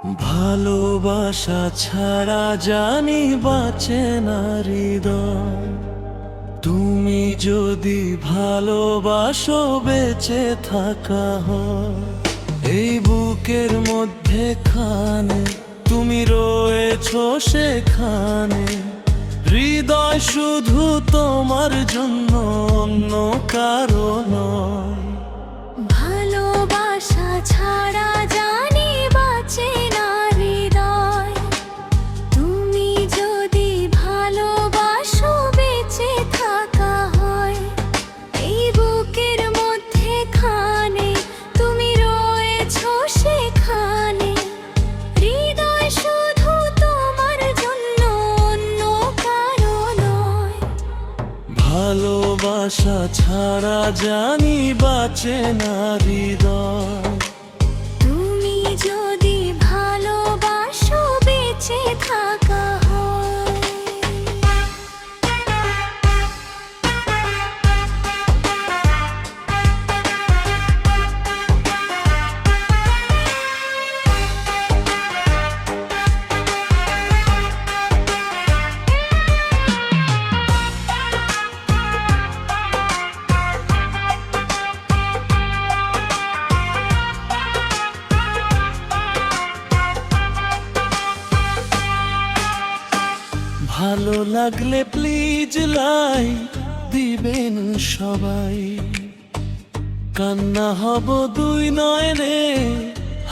ভালোবাসা ছাড়া জানি বাঁচে না হৃদয়। তুমি যদি ভালোবাসো বেঁচে থাকা হয়। এই বুকের মধ্যে খানে তুমি রয়েছো সেখানে। হৃদয় শুধু তোমার জন্য, অন্য কারো নয়। ভালোবাসা ছাড়া জানি বাঁচে না হৃদয়। তুমি যদি ভালোবাসো বেঁচে থাকা হয়। এই বুকের মধ্যে খানে তুমি রয়েছো সেখানে। হৃদয় শুধু তোমার জন্য, অন্য কারো নয়। ভালোবাসা ছাড়া জানি বাঁচে না হৃদয়। তুমি যদি ভালোবাসো বেঁচে থাকা হয়। ভালো লাগলে প্লিজ লাইক দিবেন সবাই। কান্না হব দুই নয়নে,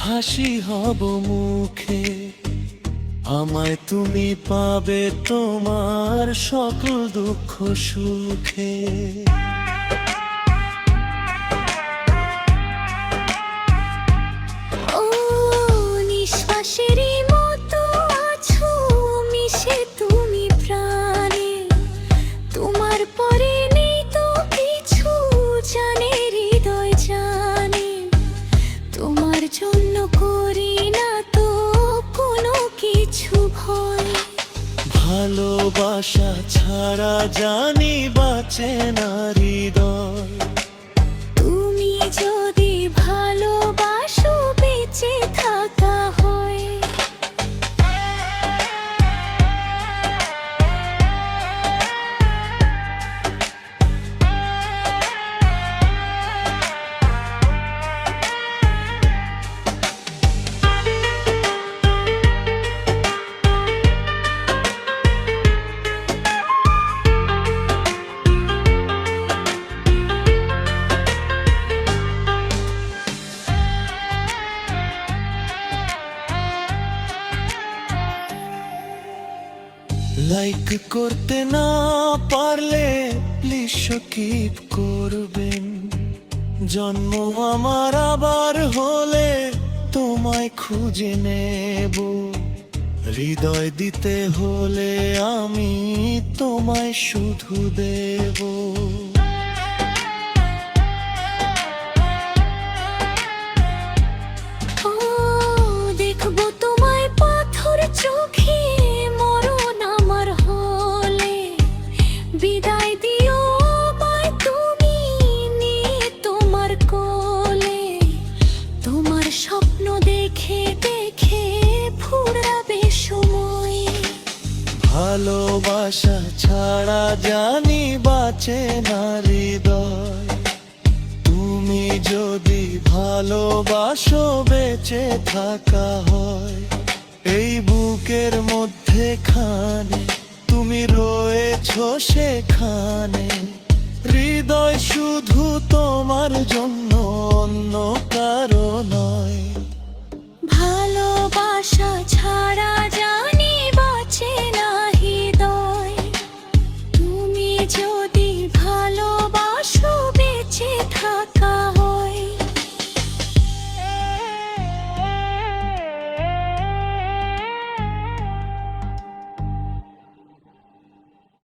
হাসি হব মুখে। আমায় তুমি পাবে তোমার সকল দুঃখ সুখে। ও নিঃশ্বাসেরই মতো আছো মিশে তুমি প্রাণে। তোমার পরে নেই তো কিছু, জানে হৃদয় জানে। তোমার জন্য করি না তো কোনো কিছু ভয়। ভালোবাসা ছাড়া জানি বাঁচে না হৃদয়। তুমি যদি ভালোবাসো বেঁচে থাকা হয়। লাইক করতে না পারলে প্লিজ স্কিপ করবেন। জন্ম আমার আবার হলে তোমায় খুঁজে নেব। হৃদয় দিতে হলে আমি তোমায় শুধু দেব। ও দেখবো তোমায় পাথর চোখে, মরণ আমার হলে। বিদায় দিও আমায় তুমি নিয়ে তোমার কোলে। তোমার স্বপ্ন দেখে দেখে ফুরাবে সময়। ভালোবাসা ছাড়া জানি বাঁচে না হৃদয়। তুমি যদি ভালোবাসো বেঁচে থাকা হয়। এই বুকের মধ্যে খানে তুমি রয়েছো সেখানে। হৃদয় শুধু তোমার জন্য, অন্য কারো নয়। ভালোবাসা ছাড়া জানি বাঁচে না হৃদয়। তুমি যদি ভালোবাসো বেঁচে থাকা